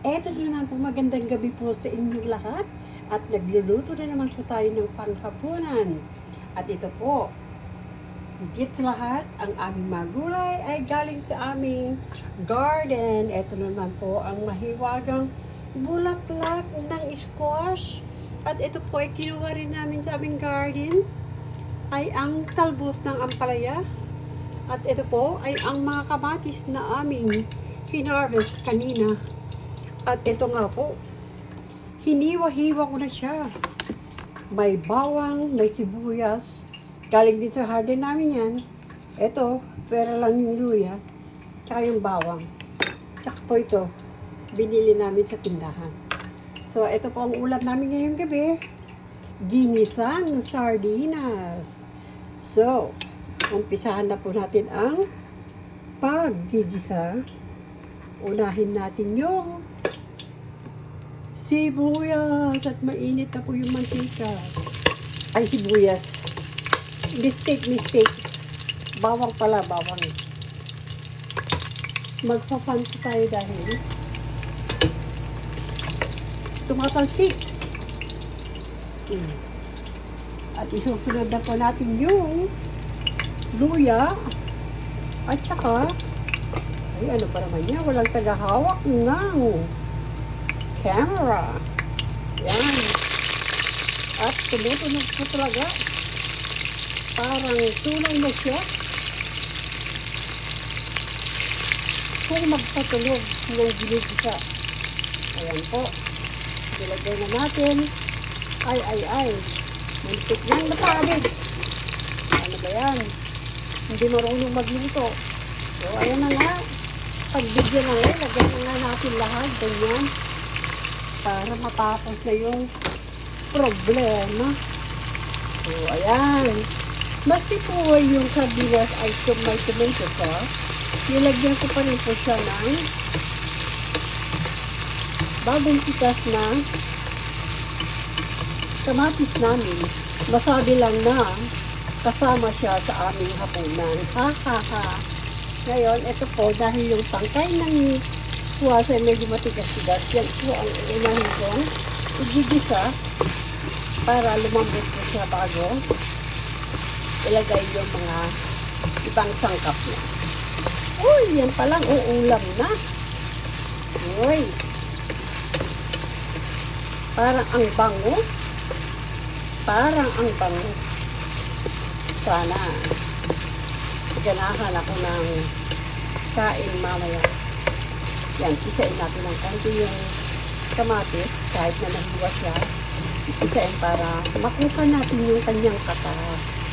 Eto na naman po, magandang gabi po sa inyong lahat. At nagluluto na naman po tayo ng panghapunan. At ito po, higit sa lahat, ang aming mga gulay ay galing sa aming garden. Eto na naman po ang mahiwagang bulaklak ng squash. At ito po ay kinuha rin namin sa aming garden ay ang talbos ng ampalaya. At ito po ay ang mga kamatis na aming hinarvest kanina. At ito nga po, hiniwa-hiwa ko na siya. May bawang, may sibuyas. Galing din sa garden namin yan. Ito, pera lang yung luya. Tsaka yung bawang. Tsaka po ito, binili namin sa tindahan. So, ito po ang ulam namin ngayong gabi. Ginisang sardinas. So, umpisahan na po natin ang paggigisa. Unahin natin yung sibuyas at mainit na po yung mantika. Ay, sibuyas. Mistake. Bawang pala, bawang. Magpapanto tayo dahil tumatalsik. At isusunod na po natin yung luya at saka ay, ano pa naman yan? Walang tagahawak ng camera. Yan. At tumutunog po talaga. Parang tunay na siya. Kung magpatunog ng ginigisa. Ayan po. Ilagay na natin. Ay. Muntik nang matawid. Ano ba yan? Hindi marunong magluto. So, ayan na nga. Pagbigyan na nga, lagyan na nga natin lahat. Ganyan. Para matapos na yung problema. So, ayan. Maski po yung sardinas ay may tomato sauce, nilagyan ko pa rin po siya ng bagong pitas na kamatis namin. Masabi lang na kasama siya sa aming hapunan. Ngayon, ito po, dahil yung tangkay ng kuwasa ay medyo matigas-tigas, yan po ang unahin kong igigisa para lumambot po siya bago ilagay yung mga ibang sangkap niya. Uy, yan palang uulam na. Uy. Parang ang bango. Sana ganahan ako ng kain mamaya. Yan, isain natin ng konti yung kamatis kahit na nahiwa siya. Isain para makuha natin yung kanyang katas.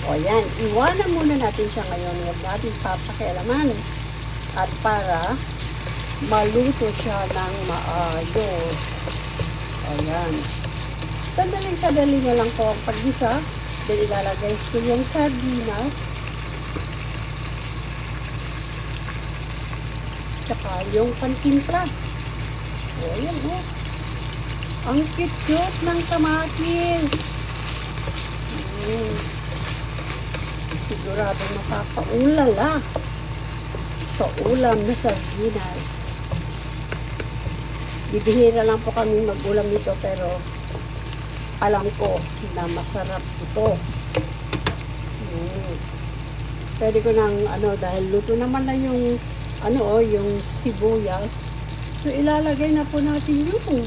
O yan, iwanan muna natin siya ngayon. Huwag natin papakialaman. At para maluto siya ng maayos. O yan. Sandali na lang po ang paggisa. Then ilalagay ko yung sardinas. Tsaka yung pantimpla. O yan o. Ang cute ng kamatis. Sigurado makakaulala sa ulam na sardinas. Bibihira lang po kami mag-ulam nito pero alam ko na masarap ito. Pwede ko nang dahil luto naman na yung yung sibuyas. So ilalagay na po natin yung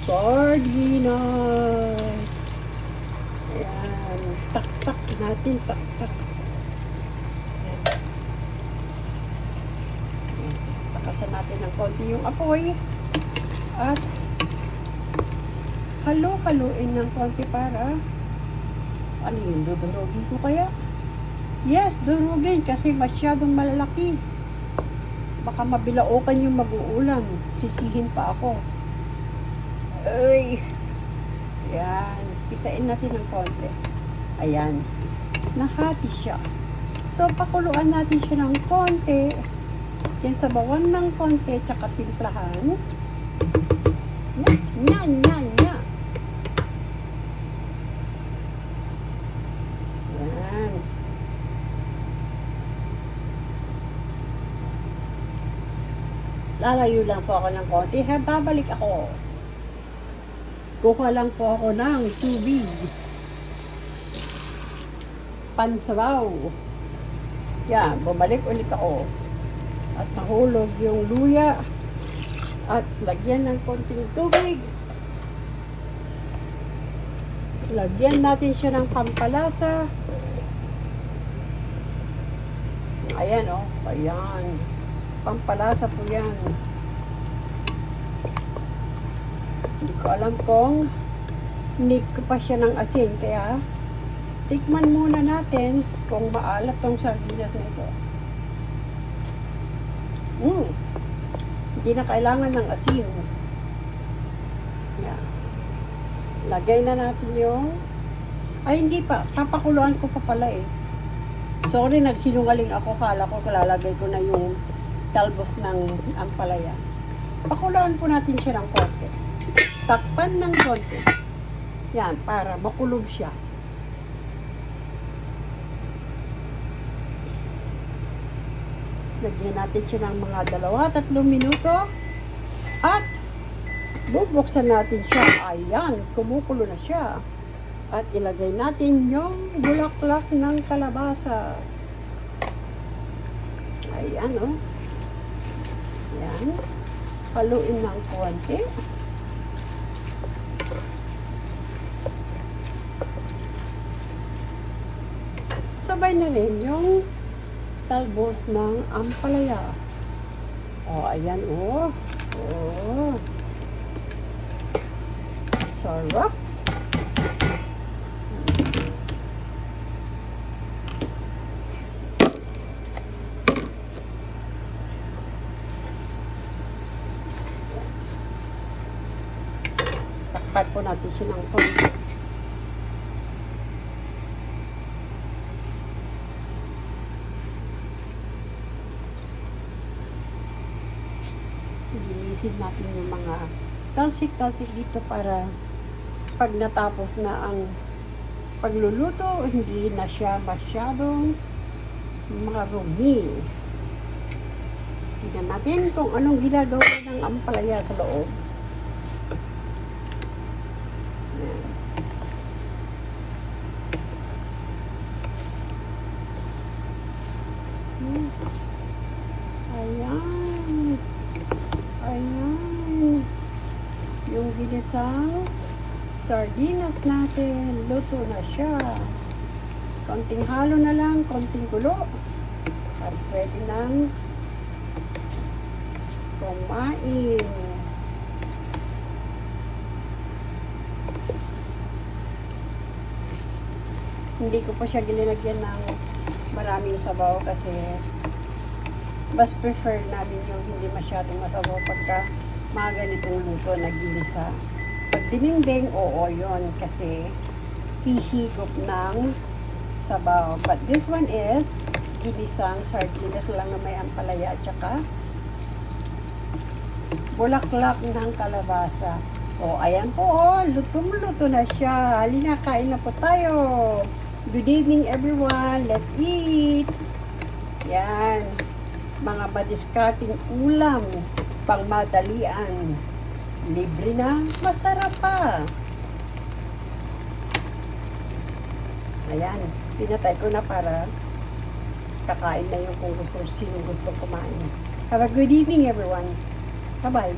sardinas. Ayan, tak natin, tak. Takasan natin ng konti yung apoy at halo-haloin ng konti para ano yun, dudurugin ko kaya? Yes, durugin kasi masyadong malaki. Baka mabilaukan yung mag-uulam. Sisihin pa ako. Ay! Ayan. Pisain natin ng konti. Ayan. Nahati siya. So, pakuluan natin siya ng konti. Yan, sabawan ng konti, tsaka timplahan. Nya. Ayan. Lalayo lang po ako ng konti. Babalik ako. Kuha lang po ako ng tubig. Pansabaw. Yan, bumalik ulit ako. At nahulog yung luya. At lagyan ng konting tubig. Lagyan natin siya ng pampalasa. Ayan o. Ayan. Pampalasa po yan. Hindi ko alam kung need ko pa siya ng asin. Kaya tikman muna natin kung maalat tong sardinas na ito. Hindi na kailangan ng asin. Yan. Lagay na natin yung... Ay, hindi pa. Papakuluan ko pa pala eh. Sorry, nagsinungaling ako. Kala ko kalalagay ko na yung talbos ng ampalaya. Pakuluan po natin siya ng konti. Takpan ng konti. Yan, para makulog siya. Lagyan natin siya ng mga 2-3 minuto. At bubuksan natin siya. Ayan, kumukulo na siya. At ilagay natin yung bulaklak ng kalabasa. Ayan, oh. Ayan. Haluin ng konti. Sabay na rin yung talbos ng ampalaya. Oh, ayan, oh. Oh. Sarap. Takpan po natin siya ng konti. Linisin natin yung mga talsik-talsik dito para pag natapos na ang pagluluto, hindi na siya masyadong marumi. Tignan natin kung anong ginagawa ng ampalaya sa loob. Ayan. Ayan. Yung ginisang sardinas natin, luto na siya. Konting halo na lang, konting kulo. At pwede nang kumain. Hindi ko pa siya gilinagyan ng maraming sabaw kasi mas prefer namin yung hindi masyadong masabaw pagka mga ganitong luto na ginisa. Pag dininding, oo yun kasi hihigop ng sabaw. But this one is ginisang sardinas lang na may ampalaya at saka bulaklak ng kalabasa. O, ayan po, lutong-luto na siya. Halina, kain na po tayo. Good evening, everyone. Let's eat. Yan. Mga madiskarting ulam, pangmadalian. Libre na, masarap pa. Ayan, pinatay ko na para kakain na yung kung gusto, sino gusto kumain. Have a good evening, everyone. Bye-bye.